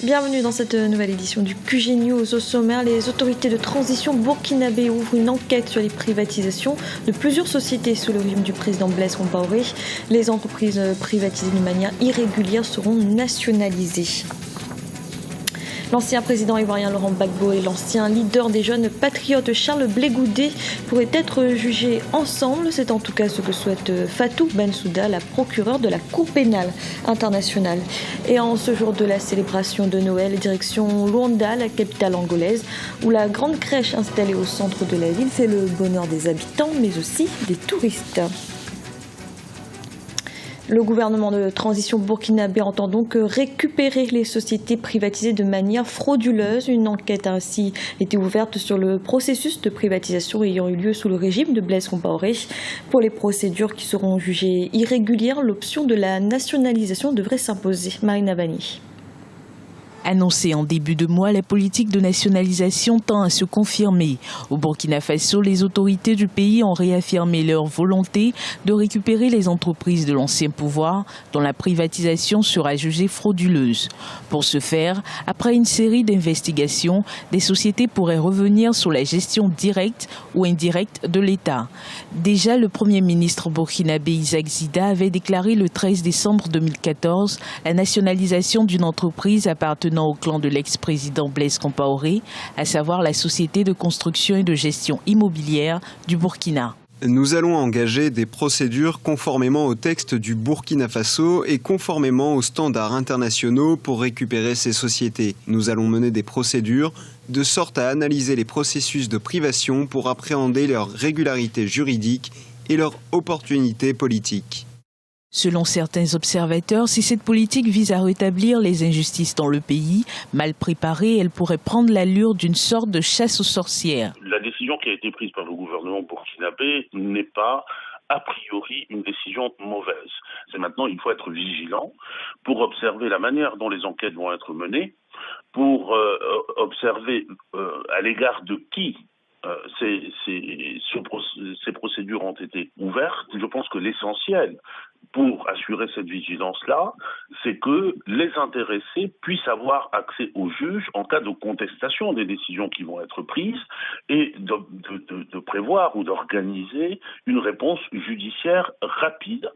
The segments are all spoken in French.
Bienvenue dans cette nouvelle édition du QG News. Au sommaire, les autorités de transition burkinabé ouvrent une enquête sur les privatisations de plusieurs sociétés sous le régime du président Blaise Compaoré. Les entreprises privatisées d'une manière irrégulière seront nationalisées. L'ancien président ivoirien Laurent Gbagbo et l'ancien leader des jeunes patriotes Charles Blé Goudé pourraient être jugés ensemble. C'est en tout cas ce que souhaite Fatou Bensouda, la procureure de la Cour pénale internationale. Et en ce jour de la célébration de Noël, direction Luanda, la capitale angolaise, où la grande crèche installée au centre de la ville fait le bonheur des habitants, mais aussi des touristes. Le gouvernement de transition burkinabé entend donc récupérer les sociétés privatisées de manière frauduleuse. Une enquête a ainsi été ouverte sur le processus de privatisation ayant eu lieu sous le régime de Blaise Compaoré. Pour les procédures qui seront jugées irrégulières, l'option de la nationalisation devrait s'imposer. Marina Bani. Annoncée en début de mois, la politique de nationalisation tend à se confirmer. Au Burkina Faso, les autorités du pays ont réaffirmé leur volonté de récupérer les entreprises de l'ancien pouvoir, dont la privatisation sera jugée frauduleuse. Pour ce faire, après une série d'investigations, des sociétés pourraient revenir sous la gestion directe ou indirecte de l'État. Déjà, le Premier ministre burkinabé Isaac Zida avait déclaré le 13 décembre 2014 la nationalisation d'une entreprise appartenant au clan de l'ex-président Blaise Compaoré, à savoir la Société de construction et de gestion immobilière du Burkina. Nous allons engager des procédures conformément au texte du Burkina Faso et conformément aux standards internationaux pour récupérer ces sociétés. Nous allons mener des procédures de sorte à analyser les processus de privation pour appréhender leur régularité juridique et leur opportunité politique. Selon certains observateurs, si cette politique vise à rétablir les injustices dans le pays, mal préparée, elle pourrait prendre l'allure d'une sorte de chasse aux sorcières. La décision qui a été prise par le gouvernement burkinabé n'est pas a priori une décision mauvaise. C'est maintenant, il faut être vigilant pour observer la manière dont les enquêtes vont être menées, pour observer à l'égard de qui ces procédures ont été ouvertes. Je pense que l'essentiel pour assurer cette vigilance-là, c'est que les intéressés puissent avoir accès aux juges en cas de contestation des décisions qui vont être prises et de prévoir ou d'organiser une réponse judiciaire rapide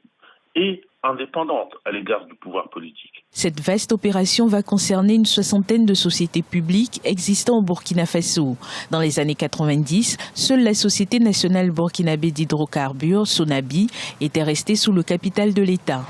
et indépendante à l'égard du pouvoir politique. Cette vaste opération va concerner une soixantaine de sociétés publiques existant au Burkina Faso. Dans les années 90, seule la Société nationale burkinabé d'hydrocarbures, Sonabi, était restée sous le capital de l'État.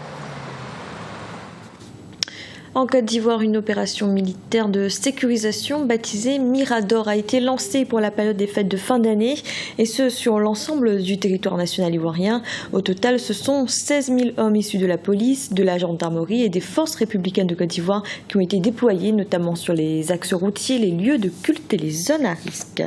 En Côte d'Ivoire, une opération militaire de sécurisation baptisée Mirador a été lancée pour la période des fêtes de fin d'année, et ce sur l'ensemble du territoire national ivoirien. Au total, ce sont 16 000 hommes issus de la police, de la gendarmerie et des forces républicaines de Côte d'Ivoire qui ont été déployés, notamment sur les axes routiers, les lieux de culte et les zones à risque.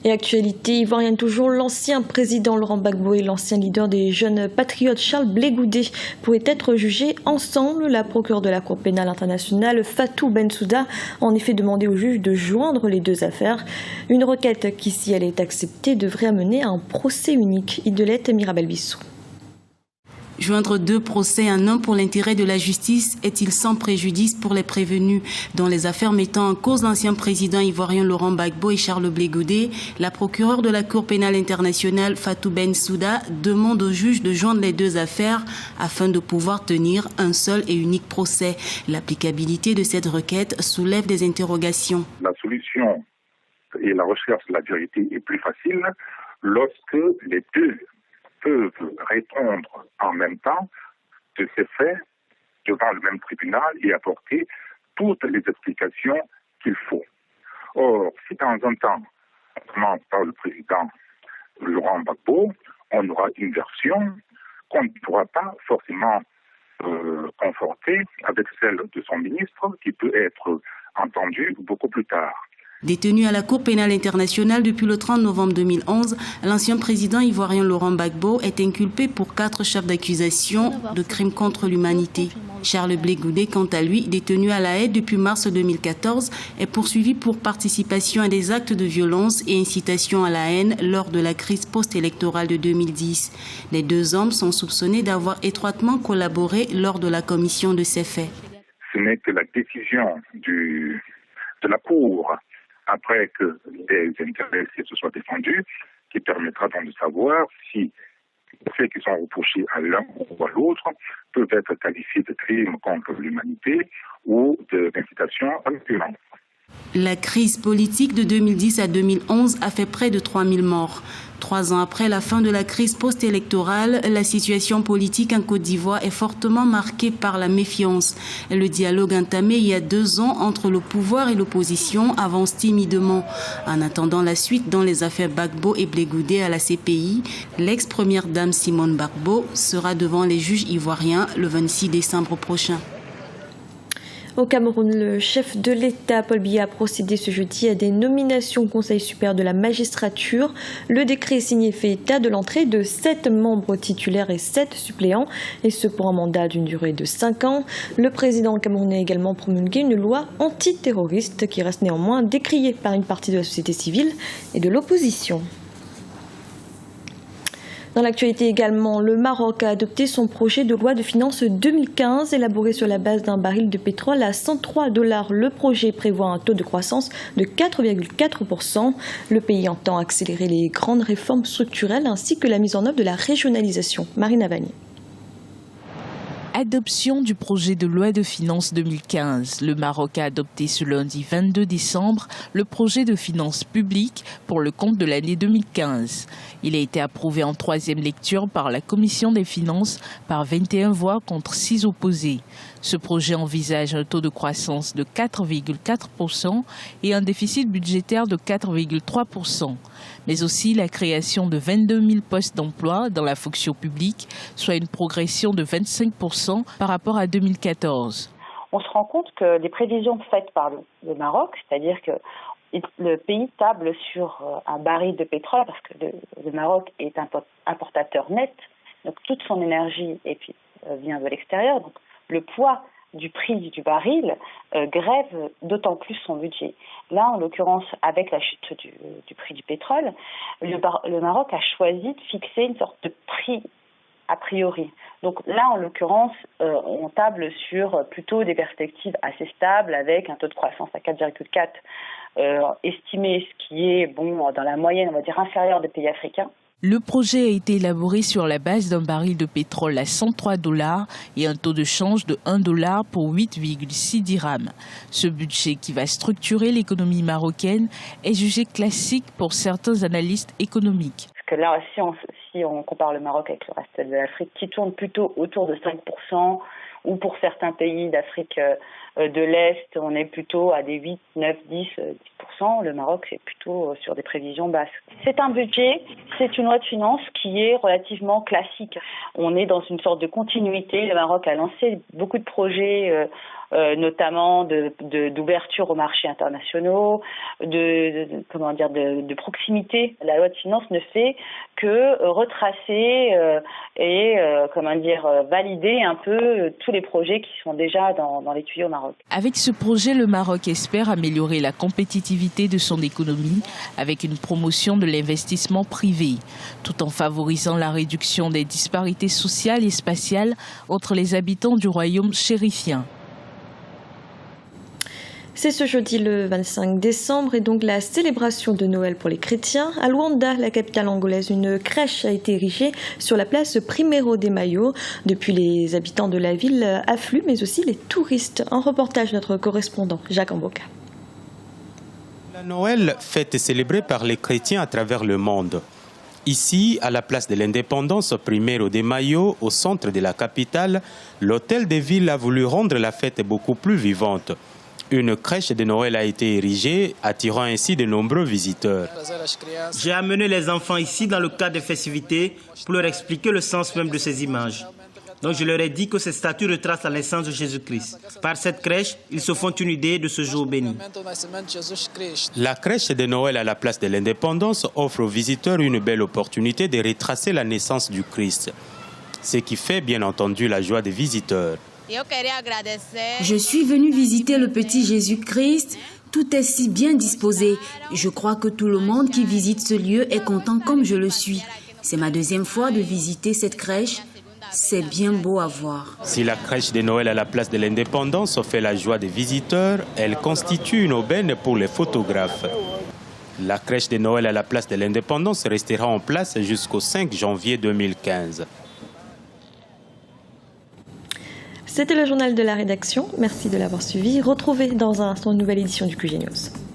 Et actualité ivoirienne toujours, l'ancien président Laurent Gbagbo et l'ancien leader des jeunes patriotes Charles Blé Goudé pourraient être jugés ensemble. La procureure de la Cour pénale internationale Fatou Bensouda a en effet demandé au juge de joindre les deux affaires. Une requête qui, si elle est acceptée, devrait amener à un procès unique. Idelette Mirabel-Bissou. Joindre deux procès en un pour l'intérêt de la justice est-il sans préjudice pour les prévenus? Dans les affaires mettant en cause l'ancien président ivoirien Laurent Gbagbo et Charles Blé Goudé, la procureure de la Cour pénale internationale Fatou Bensouda demande au juge de joindre les deux affaires afin de pouvoir tenir un seul et unique procès. L'applicabilité de cette requête soulève des interrogations. La solution et la recherche de la vérité est plus facile lorsque les deux peuvent répondre en même temps de ces faits devant le même tribunal et apporter toutes les explications qu'il faut. Or, si de temps en temps, on commence par le président Laurent Gbagbo, on aura une version qu'on ne pourra pas forcément conforter avec celle de son ministre, qui peut être entendue beaucoup plus tard. Détenu à la Cour pénale internationale depuis le 30 novembre 2011, l'ancien président ivoirien Laurent Gbagbo est inculpé pour 4 chefs d'accusation de crimes contre l'humanité. Charles Blé Goudé, quant à lui, détenu à La Haye depuis mars 2014, est poursuivi pour participation à des actes de violence et incitation à la haine lors de la crise post-électorale de 2010. Les deux hommes sont soupçonnés d'avoir étroitement collaboré lors de la commission de ces faits. ce n'est que la décision de la Cour, après que les intéressés se soient défendus, qui permettra donc de savoir si les faits qui sont reprochés à l'un ou à l'autre peuvent être qualifiés de crimes contre l'humanité ou d'incitation à la violence. La crise politique de 2010 à 2011 a fait près de 3000 morts. 3 ans après la fin de la crise post-électorale, la situation politique en Côte d'Ivoire est fortement marquée par la méfiance. Le dialogue entamé il y a 2 ans entre le pouvoir et l'opposition avance timidement. En attendant la suite dans les affaires Gbagbo et Blé Goudé à la CPI, l'ex-première dame Simone Gbagbo sera devant les juges ivoiriens le 26 décembre prochain. Au Cameroun, le chef de l'État, Paul Biya, a procédé ce jeudi à des nominations au Conseil supérieur de la magistrature. Le décret signé fait état de l'entrée de 7 membres titulaires et 7 suppléants, et ce pour un mandat d'une durée de 5 ans. Le président camerounais a également promulgué une loi antiterroriste qui reste néanmoins décriée par une partie de la société civile et de l'opposition. Dans l'actualité également, le Maroc a adopté son projet de loi de finances 2015, élaboré sur la base d'un baril de pétrole à $103. Le projet prévoit un taux de croissance de 4,4%. Le pays entend accélérer les grandes réformes structurelles ainsi que la mise en œuvre de la régionalisation. Marina Vanier. Adoption du projet de loi de finances 2015. Le Maroc a adopté ce lundi 22 décembre le projet de finances publiques pour le compte de l'année 2015. Il a été approuvé en 3e lecture par la Commission des finances par 21 voix contre 6 opposés. Ce projet envisage un taux de croissance de 4,4% et un déficit budgétaire de 4,3%, mais aussi la création de 22 000 postes d'emploi dans la fonction publique, soit une progression de 25% par rapport à 2014. On se rend compte que les prévisions faites par le Maroc, c'est-à-dire que le pays table sur un baril de pétrole, parce que le Maroc est importateur net, donc toute son énergie vient de l'extérieur, donc le poids du prix du baril grève d'autant plus son budget. Là, en l'occurrence, avec la chute du prix du pétrole, le Maroc a choisi de fixer une sorte de prix a priori. Donc là, en l'occurrence, on table sur plutôt des perspectives assez stables avec un taux de croissance à 4,4, estimé, ce qui est dans la moyenne, on va dire, inférieure des pays africains. Le projet a été élaboré sur la base d'un baril de pétrole à $103 et un taux de change de $1 pour 8,6 dirhams. Ce budget qui va structurer l'économie marocaine est jugé classique pour certains analystes économiques. Parce que là, si on compare le Maroc avec le reste de l'Afrique, qui tourne plutôt autour de 5%, ou pour certains pays d'Afrique de l'Est, on est plutôt à des 8, 9, 10, 10%. Le Maroc, c'est plutôt sur des prévisions basses. C'est un budget, c'est une loi de finances qui est relativement classique. On est dans une sorte de continuité. Le Maroc a lancé beaucoup de projets, notamment d'ouverture aux marchés internationaux, de proximité. La loi de finances ne fait que retracer et valider un peu tous les projets qui sont déjà dans les tuyaux au Maroc. Avec ce projet, le Maroc espère améliorer la compétitivité de son économie avec une promotion de l'investissement privé, tout en favorisant la réduction des disparités sociales et spatiales entre les habitants du royaume chérifien. C'est ce jeudi le 25 décembre et donc la célébration de Noël pour les chrétiens. À Luanda, la capitale angolaise, une crèche a été érigée sur la place Primeiro de Mayo. Depuis, les habitants de la ville affluent, mais aussi les touristes. Un reportage de notre correspondant Jacques Amboka. La Noël, fête et célébrée par les chrétiens à travers le monde. Ici, à la place de l'indépendance Primeiro de Mayo, au centre de la capitale, l'hôtel de ville a voulu rendre la fête beaucoup plus vivante. Une crèche de Noël a été érigée, attirant ainsi de nombreux visiteurs. J'ai amené les enfants ici dans le cadre des festivités pour leur expliquer le sens même de ces images. Donc je leur ai dit que ces statues retracent la naissance de Jésus-Christ. Par cette crèche, ils se font une idée de ce jour béni. La crèche de Noël à la place de l'indépendance offre aux visiteurs une belle opportunité de retracer la naissance du Christ. Ce qui fait bien entendu la joie des visiteurs. Je suis venu visiter le petit Jésus-Christ. Tout est si bien disposé. Je crois que tout le monde qui visite ce lieu est content comme je le suis. C'est ma deuxième fois de visiter cette crèche. C'est bien beau à voir. Si la crèche de Noël à la place de l'Indépendance fait la joie des visiteurs, elle constitue une aubaine pour les photographes. La crèche de Noël à la place de l'Indépendance restera en place jusqu'au 5 janvier 2015. C'était le journal de la rédaction. Merci de l'avoir suivi. Retrouvez dans un instant une nouvelle édition du QG News.